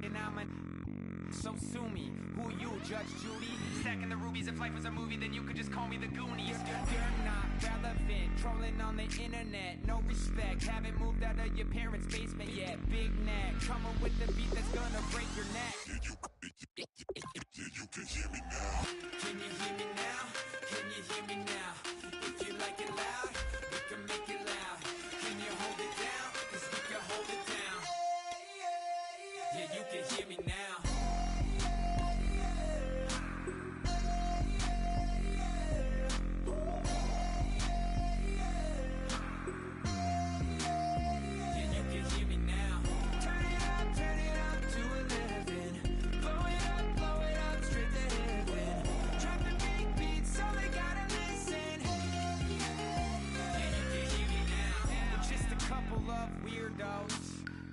thinking I'm a... So sue me, who you, Judge Judy? Stacking the rubies, if life was a movie, then you could just call me the Goonies. You're not relevant, trolling on the internet. No respect, haven't moved out of your parents' basement yet. Big neck, coming with the beat that's gonna break your neck. Yeah, you can hear me now. Can you hear me now? Can you hear me now? If you like it loud, we can make it loud. Can you hold it down? 'Cause we can hold it down. Yeah, you can hear me now.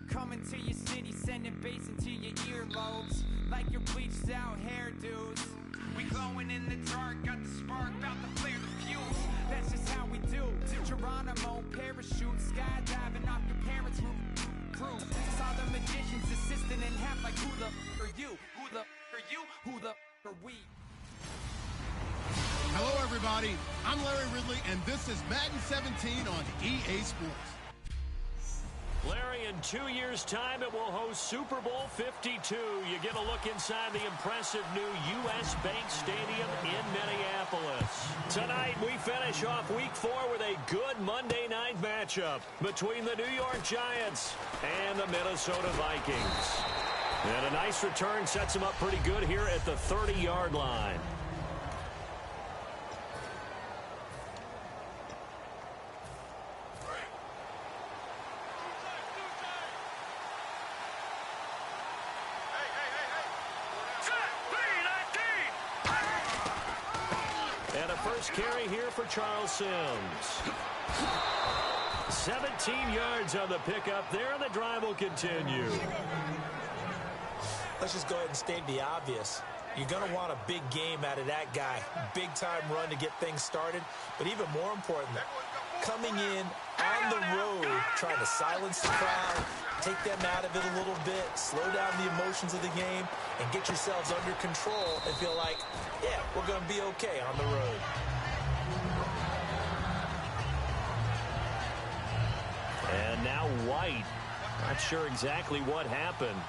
Coming to your city, sending bass into your earlobes, like your bleached out hairdos. We glowing in the dark, got the spark, about to flare the fuse. That's just how we do. To Geronimo, parachute, skydiving off your parents' roof. Saw the magician's assistant in half, like who the are you? Who the are you? Who the are we? Hello, everybody. I'm Larry Ridley, and this is Madden 17 on EA Sports. Larry, in 2 years' time, it will host Super Bowl 52. You get a look inside the impressive new U.S. Bank Stadium in Minneapolis. Tonight, we finish off Week 4 with a good Monday night matchup between the New York Giants and the Minnesota Vikings. And a nice return sets them up pretty good here at the 30-yard line. First carry here for Charles Sims. 17 yards on the pickup there, and the drive will continue. Let's just go ahead and state the obvious. You're going to want a big game out of that guy. Big-time run to get things started. But even more importantly, coming in on the road, trying to silence the crowd, take them out of it a little bit, slow down the emotions of the game, and get yourselves under control and feel like, yeah, we're going to be okay on the road. And now White. Not sure exactly what happened,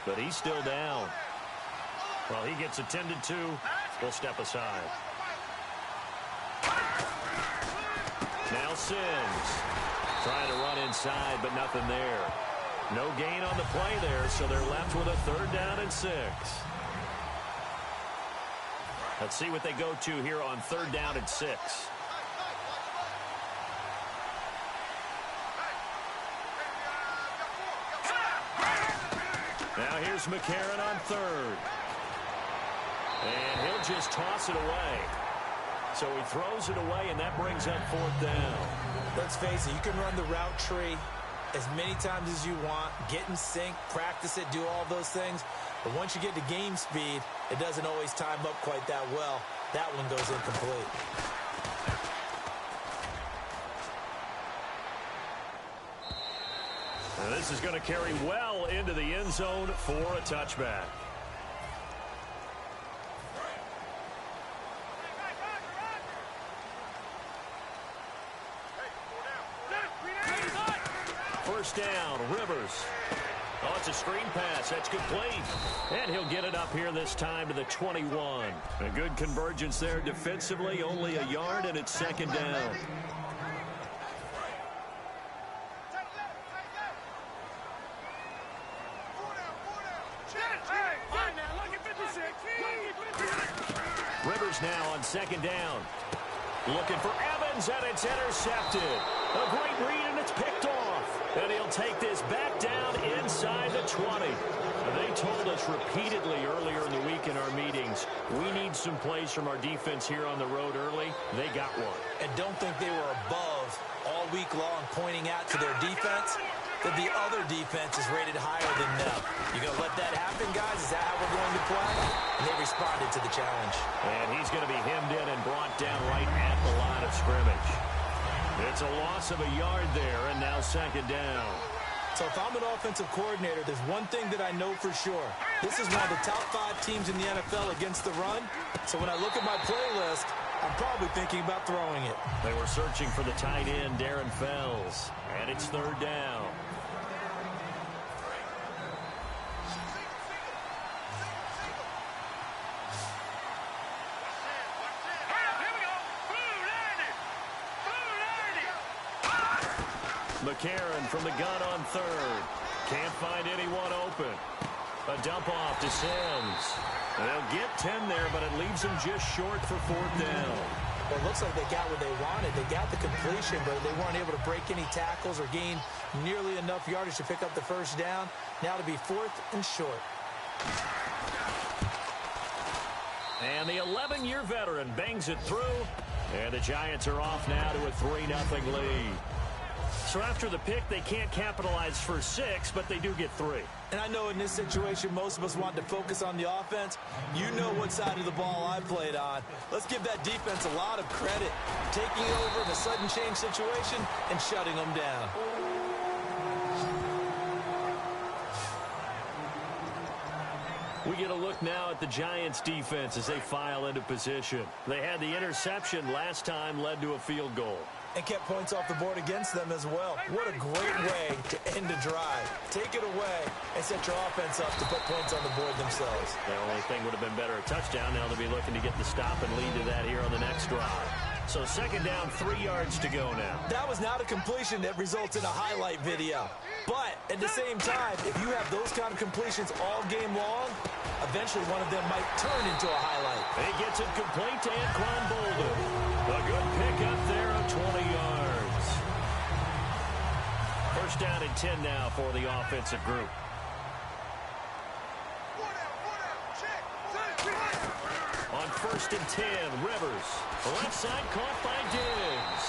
but he's still down. Well, he gets attended to. We'll step aside. Now Sims. Trying to run inside, but nothing there. No gain on the play there, so they're left with a 3rd down and 6. Let's see what they go to here on 3rd down and 6. Now here's McCarron on 3rd. And he'll just toss it away. So he throws it away, and that brings up 4th down. Let's face it, you can run the route tree as many times as you want, get in sync, practice it, do all those things. But once you get to game speed, it doesn't always time up quite that well. That one goes incomplete. Now this is going to carry well into the end zone for a touchback. First down, Rivers. Oh, it's a screen pass. That's complete. And he'll get it up here this time to the 21. A good convergence there defensively. Only a yard, and it's 2nd down. Rivers now on 2nd down. Looking for Evans, and it's intercepted. A great read, and it's picked off. And he'll take this back down inside the 20. They told us repeatedly earlier in the week in our meetings, we need some plays from our defense here on the road early. They got one. And don't think they were above all week long pointing out to their defense that the other defense is rated higher than them. You going to let that happen, guys? Is that how we're going to play? And they responded to the challenge. And he's going to be hemmed in and brought down right at the line of scrimmage. It's a loss of a yard there, and now 2nd down. So if I'm an offensive coordinator, there's one thing that I know for sure. This is one of the top 5 teams in the NFL against the run. So when I look at my playlist, I'm probably thinking about throwing it. They were searching for the tight end, Darren Fells. And it's 3rd down. McCarron from the gun on 3rd. Can't find anyone open. A dump off to Sims. They'll get 10 there, but it leaves them just short for 4th down. Well, it looks like they got what they wanted. They got the completion, but they weren't able to break any tackles or gain nearly enough yardage to pick up the 1st down. Now to be 4th and short. And the 11-year veteran bangs it through. And the Giants are off now to a 3-0 lead. So after the pick, they can't capitalize for 6, but they do get 3. And I know in this situation, most of us want to focus on the offense. You know what side of the ball I played on. Let's give that defense a lot of credit. Taking over in a sudden change situation and shutting them down. We get a look now at the Giants defense as they file into position. They had the interception last time, led to a field goal. And kept points off the board against them as well. What a great way to end a drive. Take it away and set your offense up to put points on the board themselves. The only thing would have been better a touchdown. Now they'll be looking to get the stop and lead to that here on the next drive. So 2nd down, 3 yards to go now. That was not a completion that results in a highlight video. But at the same time, if you have those kind of completions all game long, eventually one of them might turn into a highlight. He gets it complete to Anquan Boldin. A good pickup there of 20 yards. 1st down and 10 now for the offensive group. On 1st and 10, Rivers. Left side caught by Diggs.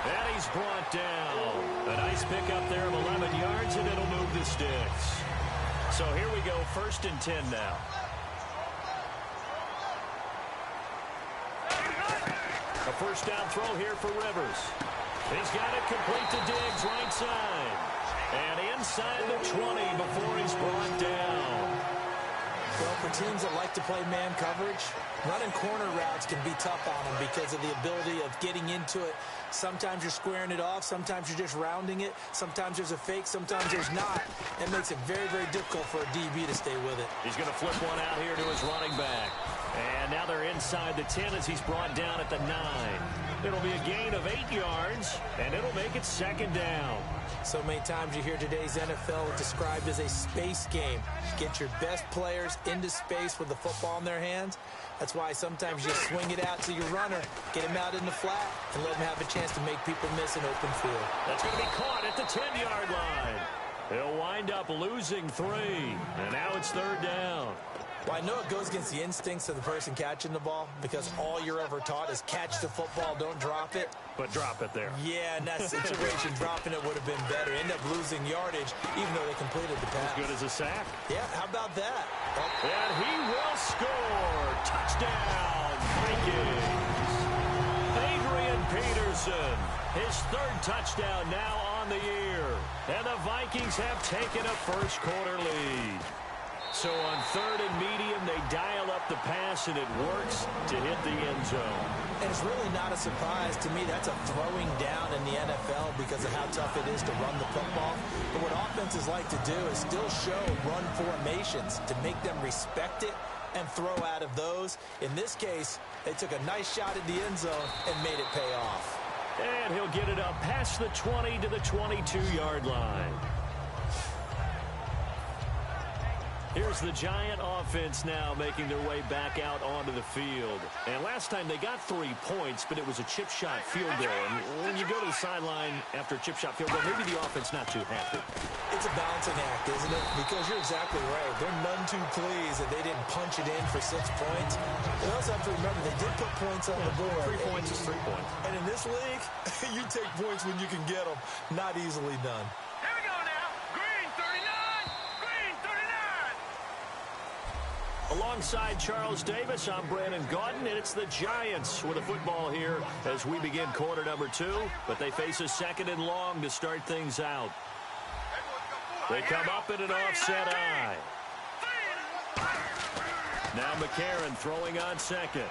And he's brought down. A nice pickup there of 11 yards, and it'll move the sticks. So here we go, 1st and 10 now. A 1st down throw here for Rivers. He's got it complete to Diggs, right side. And inside the 20 before he's brought down. Well, for teams that like to play man coverage, running corner routes can be tough on them because of the ability of getting into it. Sometimes you're squaring it off. Sometimes you're just rounding it. Sometimes there's a fake. Sometimes there's not. It makes it very, very difficult for a DB to stay with it. He's going to flip one out here to his running back. And now they're inside the 10 as he's brought down at the 9. It'll be a gain of 8 yards, and it'll make it 2nd down. So many times you hear today's NFL described as a space game. Get your best players into space with the football in their hands. That's why sometimes you swing it out to your runner, get him out in the flat, and let him have a chance to make people miss an open field. That's going to be caught at the 10-yard line. He'll wind up losing 3, and now it's 3rd down. Well, I know it goes against the instincts of the person catching the ball because all you're ever taught is catch the football, don't drop it. But drop it there. Yeah, in that situation, dropping it would have been better. End up losing yardage, even though they completed the pass. As good as a sack. Yeah, how about that? Oh. And he will score. Touchdown, Vikings. Adrian Peterson, his 3rd touchdown now on the year. And the Vikings have taken a first-quarter lead. So on 3rd and medium, they dial up the pass, and it works to hit the end zone. And it's really not a surprise to me. That's a throwing down in the NFL because of how tough it is to run the football. But what offenses like to do is still show run formations to make them respect it and throw out of those. In this case, they took a nice shot at the end zone and made it pay off. And he'll get it up past the 20 to the 22-yard line. Here's the Giant offense now making their way back out onto the field. And last time they got 3 points, but it was a chip shot field goal. And when you go to the sideline after a chip shot field goal, maybe the offense not too happy. It's a balancing act, isn't it? Because you're exactly right. They're none too pleased that they didn't punch it in for 6 points. They also have to remember they did put points on the board. 3 points is 3 points. And in this league, you take points when you can get them. Not easily done. Here we go now. Green 39. Green 39. Alongside Charles Davis, I'm Brandon Gaudin, and it's the Giants with the football here as we begin quarter number 2. But they face a 2nd and long to start things out. They come up in an offset eye. Now McCarron throwing on second.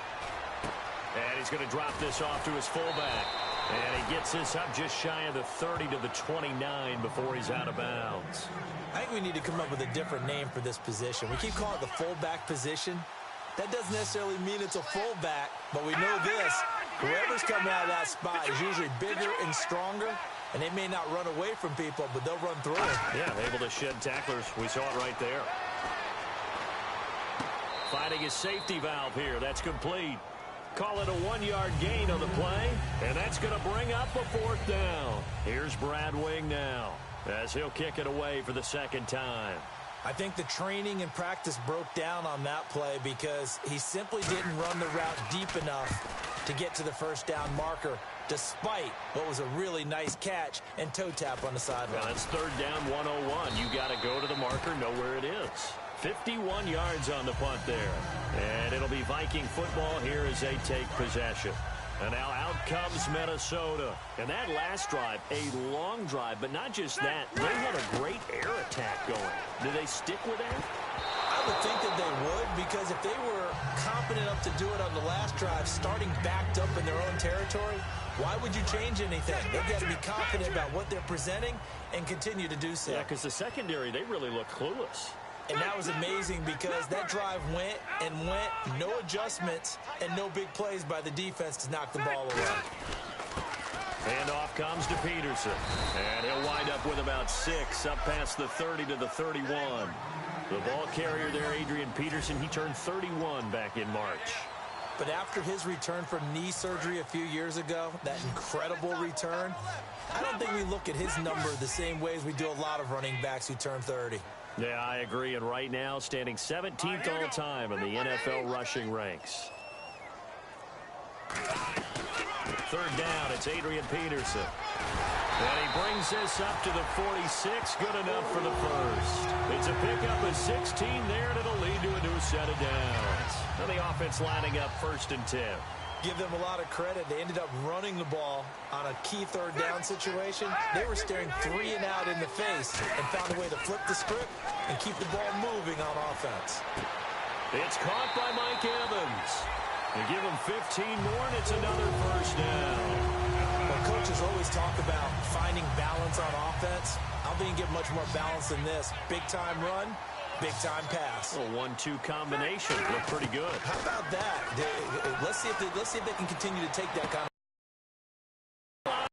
And he's going to drop this off to his fullback. And he gets this up just shy of the 30 to the 29 before he's out of bounds. I think we need to come up with a different name for this position. We keep calling it the fullback position. That doesn't necessarily mean it's a fullback, but we know this. Whoever's coming out of that spot is usually bigger and stronger, and they may not run away from people, but they'll run through them. Yeah, able to shed tacklers. We saw it right there. Finding his safety valve here. That's complete. Call it a 1-yard gain on the play, and that's going to bring up a 4th down. Here's Brad Wing now, as he'll kick it away for the second time. I think the training and practice broke down on that play because he simply didn't run the route deep enough to get to the first down marker, despite what was a really nice catch and toe tap on the sideline. That's 3rd down 101. You got to go to the marker, know where it is. 51 yards on the punt there. And it'll be Viking football here as they take possession. And now out comes Minnesota. And that last drive, a long drive, but not just that. They had a great air attack going. Do they stick with that? I would think that they would, because if they were confident enough to do it on the last drive, starting backed up in their own territory, why would you change anything? They've got to be confident about what they're presenting and continue to do so. Yeah, because the secondary, they really look clueless. And that was amazing because that drive went and went, no adjustments, and no big plays by the defense to knock the ball away. Handoff comes to Peterson. And he'll wind up with about 6 up past the 30 to the 31. The ball carrier there, Adrian Peterson, he turned 31 back in March. But after his return from knee surgery a few years ago, that incredible return, I don't think we look at his number the same way as we do a lot of running backs who turn 30. Yeah, I agree. And right now, standing 17th all time in the NFL rushing ranks. 3rd down, it's Adrian Peterson. And he brings this up to the 46. Good enough for the first. It's a pickup of 16 there, and it'll lead to a new set of downs. And the offense lining up 1st and 10. Give them a lot of credit. They ended up running the ball on a key 3rd down situation. They were staring 3 and out in the face and found a way to flip the script and keep the ball moving on offense. It's caught by Mike Evans. They give him 15 more, and it's another 1st down. Well, coaches always talk about finding balance on offense. I don't think you get much more balance than this. Big-time run, big-time pass. A 1-2 combination. Look pretty good. How about that? Let's see if they can continue to take that kind